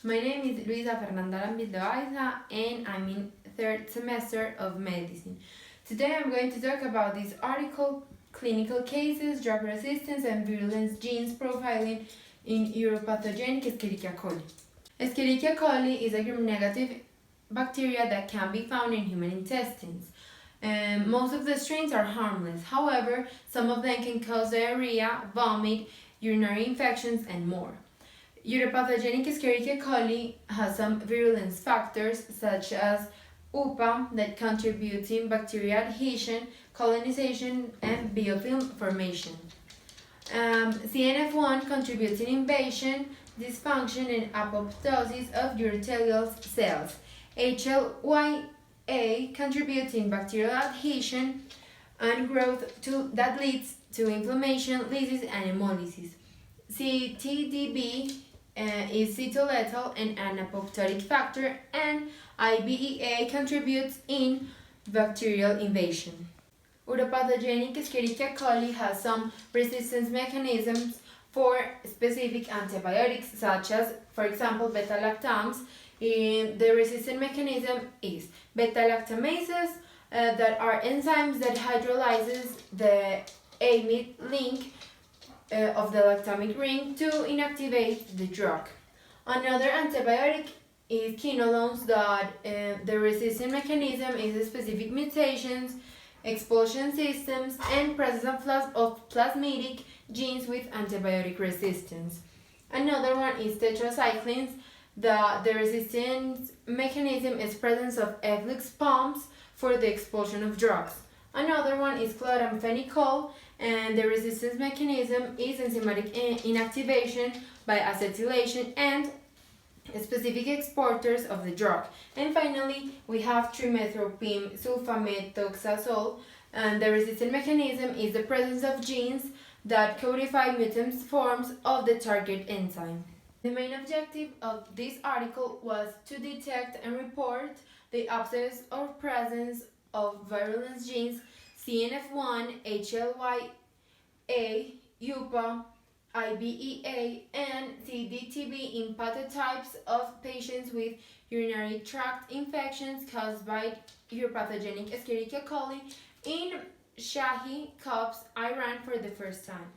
My name is Luisa Fernanda Lambildoaiza and I'm in third semester of medicine. Today I'm going to talk about this article, Clinical Cases, Drug Resistance and Virulence Genes Profiling in Uropathogenic Escherichia coli. Escherichia coli is a gram-negative bacteria that can be found in human intestines. Most of the strains are harmless. However, some of them can cause diarrhea, vomit, urinary infections, and more. Uropathogenic Escherichia coli has some virulence factors such as UPA that contributes in bacterial adhesion, colonization, and biofilm formation. CNF1 contributes in invasion, dysfunction, and apoptosis of urothelial cells. HLYA contributes in bacterial adhesion and growth that leads to inflammation, lysis, and hemolysis. CTDB is cytolethal and an apoptotic factor, and IBEA contributes in bacterial invasion. Uropathogenic Escherichia coli has some resistance mechanisms for specific antibiotics, such as, for example, beta-lactams. The resistant mechanism is beta-lactamases that are enzymes that hydrolyzes the amide link of the lactamic ring to inactivate the drug. Another antibiotic is quinolones that the resistant mechanism is specific mutations, expulsion systems, and presence of plasmidic genes with antibiotic resistance. Another one is tetracyclines. The resistance mechanism is presence of efflux pumps for the expulsion of drugs. Another one is chloramphenicol, and the resistance mechanism is enzymatic inactivation by acetylation and specific exporters of the drug. And finally, we have trimethoprim sulfamethoxazole, and the resistant mechanism is the presence of genes that codify mutant forms of the target enzyme. The main objective of this article was to detect and report the absence or presence of virulence genes CNF1, HLYA, UPA, IBEA, and CDTB in pathotypes of patients with urinary tract infections caused by uropathogenic Escherichia coli in Shahi cups, Iran for the first time.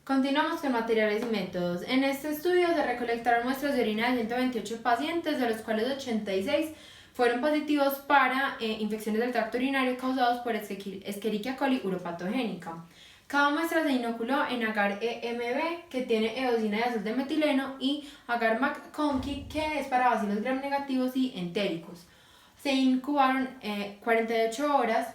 Continuamos con materiales y métodos. En este estudio se recolectaron muestras de orina de 128 pacientes, de los cuales 86 fueron positivos para infecciones del tracto urinario causados por Escherichia coli uropatogénica. Cada muestra se inoculó en agar EMB, que tiene eosina y azul de metileno, y agar McConkie, que es para bacilos gram negativos y entéricos. Se incubaron 48 horas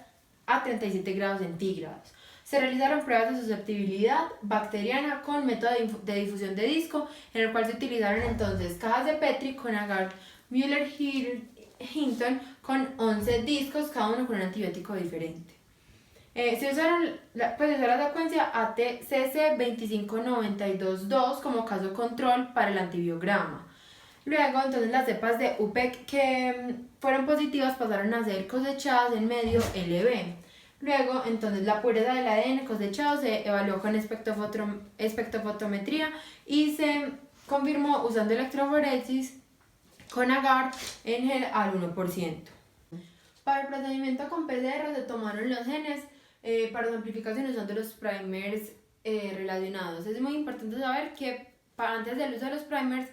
a 37 grados centígrados. Se realizaron pruebas de susceptibilidad bacteriana con método de difusión de disco, en el cual se utilizaron entonces cajas de Petri con agar Mueller-Hinton con 11 discos, cada uno con un antibiótico diferente. Se usaron la secuencia ATCC25922 como caso control para el antibiograma. Luego, entonces, las cepas de UPEC que fueron positivas pasaron a ser cosechadas en medio LB. Luego, entonces, la pureza del ADN cosechado se evaluó con espectrofotometría y se confirmó usando electroforesis con agar en gel al 1%. Para el procedimiento con PCR se tomaron los genes para su amplificación usando los primers relacionados. Es muy importante saber que antes del uso de los primers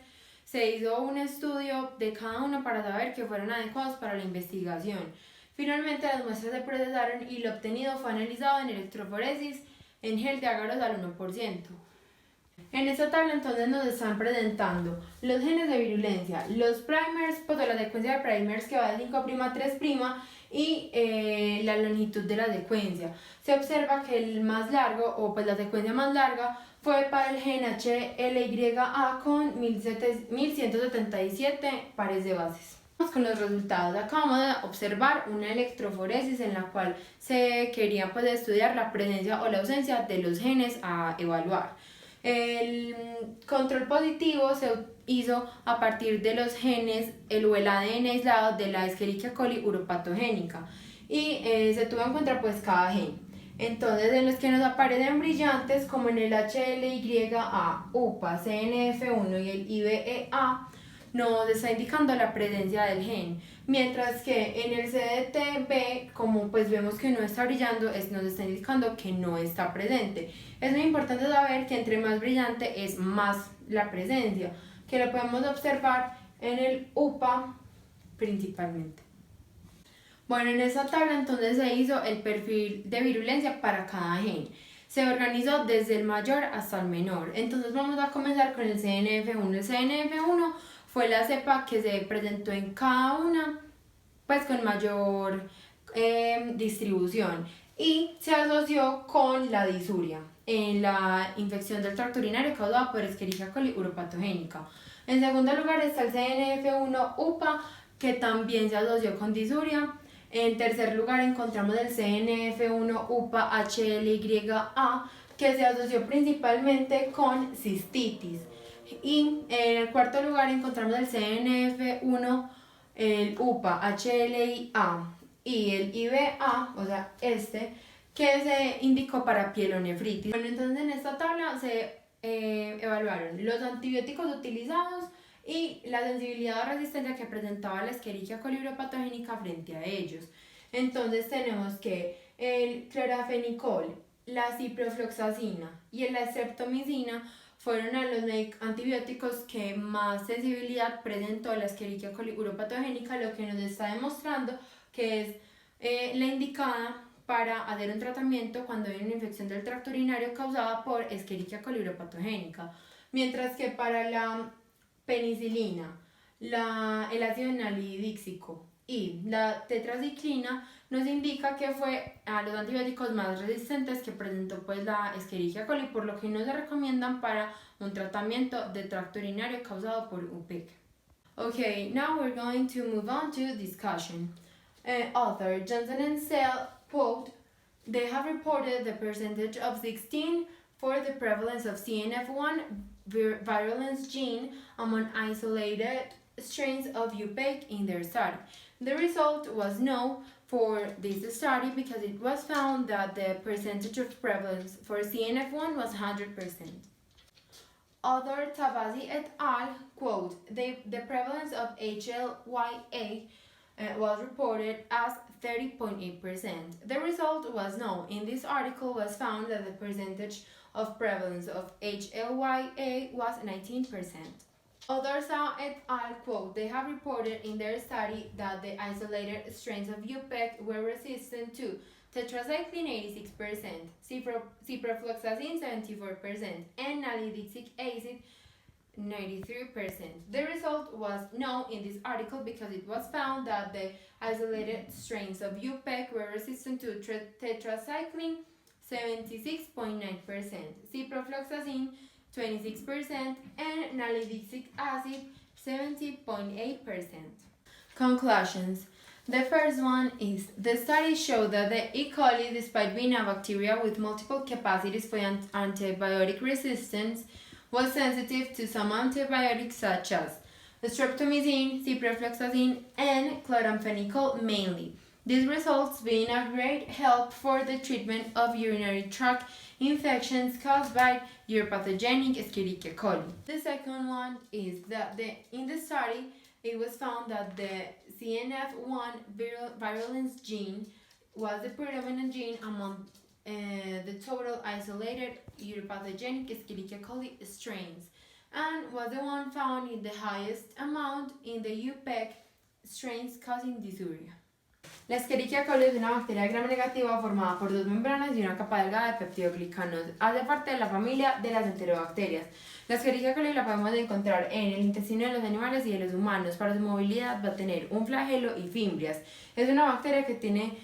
se hizo un estudio de cada uno para saber que fueron adecuados para la investigación. Finalmente, las muestras se procesaron y lo obtenido fue analizado en electroforesis en gel de agaros al 1%. En esta tabla entonces nos están presentando los genes de virulencia, los primers, pues la secuencia de primers que va de 5' a 3' y la longitud de la secuencia. Se observa que el más largo, o pues la secuencia más larga, fue para el gen HLYA con 1177 pares de bases. Vamos con los resultados. Acabamos de observar una electroforesis en la cual se quería pues estudiar la presencia o la ausencia de los genes a evaluar. El control positivo se hizo a partir de los genes, el ADN aislado de la Escherichia coli uropatogénica, y se tuvo en cuenta pues cada gen. Entonces, en los que nos aparecen brillantes, como en el HLYA, UPA, CNF1 y el IBEA, nos está indicando la presencia del gen, mientras que en el CDTB, como pues vemos que no está brillando, nos está indicando que no está presente. Es muy importante saber que entre más brillante es más la presencia, que lo podemos observar en el UPA principalmente. Bueno, en esta tabla entonces se hizo el perfil de virulencia para cada gen. Se organizó desde el mayor hasta el menor. Entonces vamos a comenzar con el CNF1. El CNF1 fue la cepa que se presentó en cada una, pues con mayor distribución, y se asoció con la disuria en la infección del tracto urinario causada por Escherichia coli uropatogénica. En segundo lugar está el CNF1 UPA, que también se asoció con disuria. En tercer lugar encontramos el CNF1 UPA HLYA, que se asoció principalmente con cistitis. Y en el cuarto lugar encontramos el CNF1, el UPA HLIA y el IBA, o sea que se indicó para pielonefritis. Bueno, entonces en esta tabla se evaluaron los antibióticos utilizados y la sensibilidad o resistencia que presentaba la Escherichia coli uropatogénica frente a ellos. Entonces tenemos que el clorafenicol, la ciprofloxacina y la streptomicina fueron a los antibióticos que más sensibilidad presentó la Escherichia coli uropatogénica, lo que nos está demostrando que es la indicada para hacer un tratamiento cuando hay una infección del tracto urinario causada por Escherichia coli uropatogénica. Mientras que para la penicilina, el ácido nalidíxico y la tetraciclina nos indica que fue a los antibióticos más resistentes que presentó pues la Escherichia coli, por lo que no se recomiendan para un tratamiento de tracto urinario causado por UPIC. Okay, now we're going to move on to discussion. Author Johnson and Sell quote, they have reported the percentage of 16 for the prevalence of CNF1 virulence gene among isolated strains of UPEC in their study. The result was no for this study because it was found that the percentage of prevalence for CNF1 was 100%. Author Tavazi et al. Quote, the prevalence of HLYA was reported as 30.8%. The result was no. In this article was found that the percentage of prevalence of HLYA was 19%. Author Zhao et al. Quote, they have reported in their study that the isolated strains of UPEC were resistant to tetracycline 86%, ciprofloxacin 74%, and nalidixic acid 93%. The result was no in this article because it was found that the isolated strains of UPEC were resistant to tetracycline 76.9%, ciprofloxacin 26%, and nalidixic acid 70.8%. Conclusions. The first one is, the study showed that the E. coli, despite being a bacteria with multiple capacities for antibiotic resistance, was sensitive to some antibiotics such as streptomycin, ciprofloxacin, and chloramphenicol mainly. These results being a great help for the treatment of urinary tract infections caused by uropathogenic Escherichia coli. The second one is that in the study it was found that the CNF1 virulence gene was the predominant gene among the total isolated uropathogenic Escherichia coli strains, and was the one found in the highest amount in the UPEC strains causing dysuria. La Escherichia coli es una bacteria gram negativa formada por dos membranas y una capa delgada de peptidoglicanos. Hace parte de la familia de las enterobacterias. La Escherichia coli la podemos encontrar en el intestino de los animales y de los humanos. Para su movilidad va a tener un flagelo y fimbrias. Es una bacteria que tiene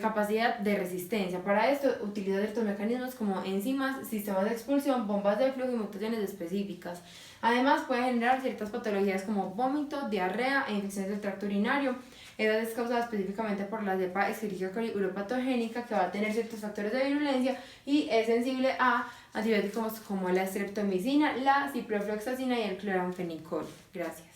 capacidad de resistencia. Para esto utiliza ciertos mecanismos como enzimas, sistemas de expulsión, bombas de flujo y mutaciones específicas. Además puede generar ciertas patologías como vómito, diarrea e infecciones del tracto urinario. Esta es causada específicamente por la cepa Escherichia coli uropatogénica, que va a tener ciertos factores de virulencia y es sensible a antibióticos como la streptomicina, la ciprofloxacina y el cloramfenicol. Gracias.